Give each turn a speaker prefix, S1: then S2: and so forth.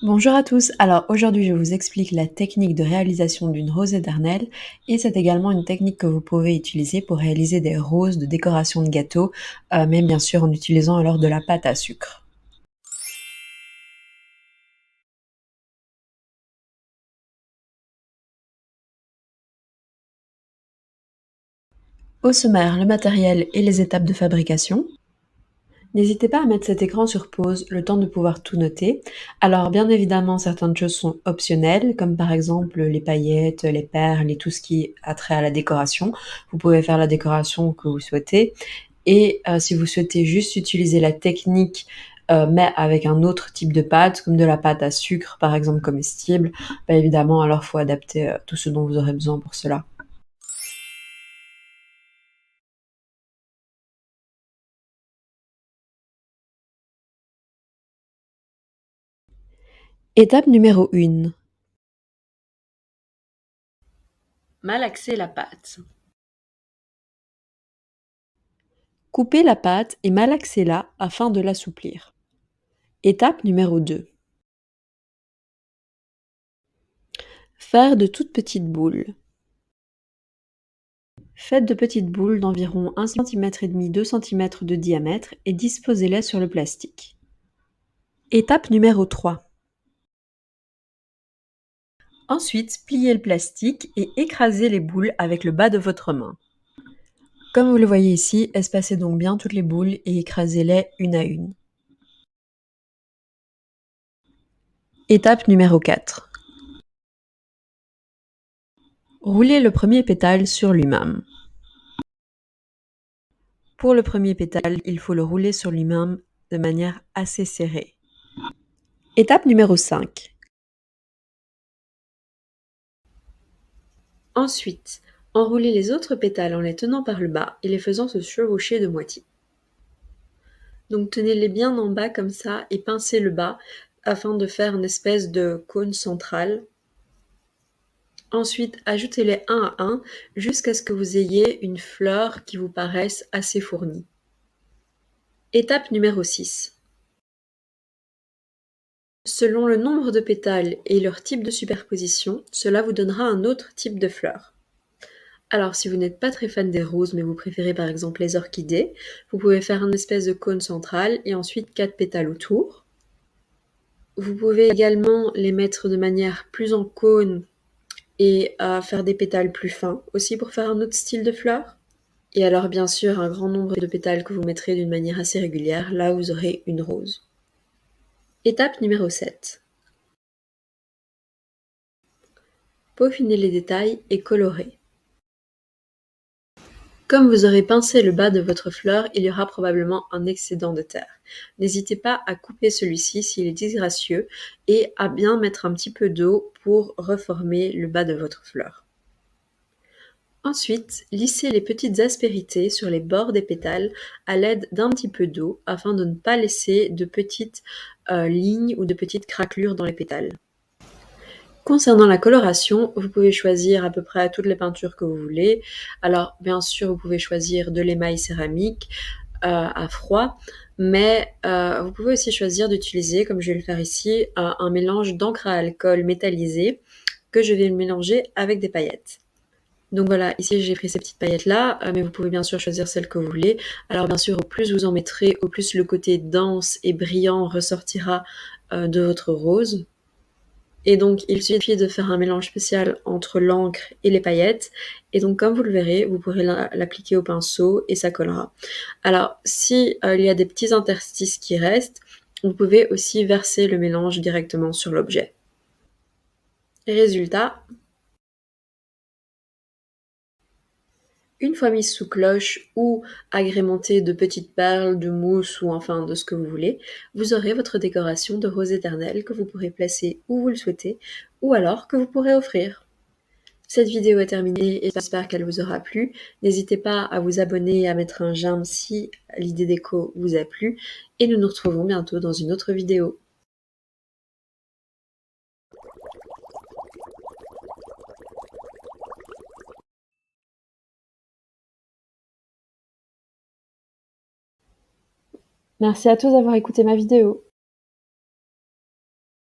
S1: Bonjour à tous, alors aujourd'hui je vous explique la technique de réalisation d'une rose éternelle et c'est également une technique que vous pouvez utiliser pour réaliser des roses de décoration de gâteau, mais bien sûr en utilisant alors de la pâte à sucre. Au sommaire, le matériel et les étapes de fabrication. N'hésitez pas à mettre cet écran sur pause, le temps de pouvoir tout noter. Alors bien évidemment, certaines choses sont optionnelles, comme par exemple les paillettes, les perles et tout ce qui a trait à la décoration. Vous pouvez faire la décoration que vous souhaitez. Et si vous souhaitez juste utiliser la technique, mais avec un autre type de pâte, comme de la pâte à sucre par exemple comestible, bah évidemment alors faut adapter, tout ce dont vous aurez besoin pour cela. Étape numéro 1. Malaxer la pâte. Coupez la pâte et malaxez-la afin de l'assouplir. Étape numéro 2. Faire de toutes petites boules. Faites de petites boules d'environ 1,5 cm, 2 cm de diamètre et disposez-les sur le plastique. Étape numéro 3. Ensuite, pliez le plastique et écrasez les boules avec le bas de votre main. Comme vous le voyez ici, espacez donc bien toutes les boules et écrasez-les une à une. Étape numéro 4. Roulez le premier pétale sur lui-même. Pour le premier pétale, il faut le rouler sur lui-même de manière assez serrée. Étape numéro 5. Ensuite, enroulez les autres pétales en les tenant par le bas et les faisant se chevaucher de moitié. Donc tenez-les bien en bas comme ça et pincez le bas afin de faire une espèce de cône central. Ensuite, ajoutez-les un à un jusqu'à ce que vous ayez une fleur qui vous paraisse assez fournie. Étape numéro 6. Selon le nombre de pétales et leur type de superposition, cela vous donnera un autre type de fleur. Alors si vous n'êtes pas très fan des roses mais vous préférez par exemple les orchidées, vous pouvez faire une espèce de cône central et ensuite 4 pétales autour. Vous pouvez également les mettre de manière plus en cône et faire des pétales plus fins aussi pour faire un autre style de fleur. Et alors bien sûr un grand nombre de pétales que vous mettrez d'une manière assez régulière, là vous aurez une rose. Étape numéro 7. Peaufiner les détails et colorer. Comme vous aurez pincé le bas de votre fleur, il y aura probablement un excédent de terre. N'hésitez pas à couper celui-ci s'il est disgracieux et à bien mettre un petit peu d'eau pour reformer le bas de votre fleur. Ensuite, lissez les petites aspérités sur les bords des pétales à l'aide d'un petit peu d'eau afin de ne pas laisser de petites lignes ou de petites craquelures dans les pétales. Concernant la coloration, vous pouvez choisir à peu près toutes les peintures que vous voulez. Alors bien sûr, vous pouvez choisir de l'émail céramique à froid, mais vous pouvez aussi choisir d'utiliser, comme je vais le faire ici, un mélange d'encre à alcool métallisé que je vais mélanger avec des paillettes. Donc voilà, ici j'ai pris ces petites paillettes-là, mais vous pouvez bien sûr choisir celles que vous voulez. Alors bien sûr, au plus vous en mettrez, au plus le côté dense et brillant ressortira de votre rose. Et donc, il suffit de faire un mélange spécial entre l'encre et les paillettes. Et donc, comme vous le verrez, vous pourrez l'appliquer au pinceau et ça collera. Alors, si il y a des petits interstices qui restent, vous pouvez aussi verser le mélange directement sur l'objet. Résultat, une fois mise sous cloche ou agrémentée de petites perles, de mousse ou enfin de ce que vous voulez, vous aurez votre décoration de rose éternelle que vous pourrez placer où vous le souhaitez ou alors que vous pourrez offrir. Cette vidéo est terminée et j'espère qu'elle vous aura plu. N'hésitez pas à vous abonner et à mettre un j'aime si l'idée déco vous a plu. Et nous nous retrouvons bientôt dans une autre vidéo. Merci à tous d'avoir écouté ma vidéo.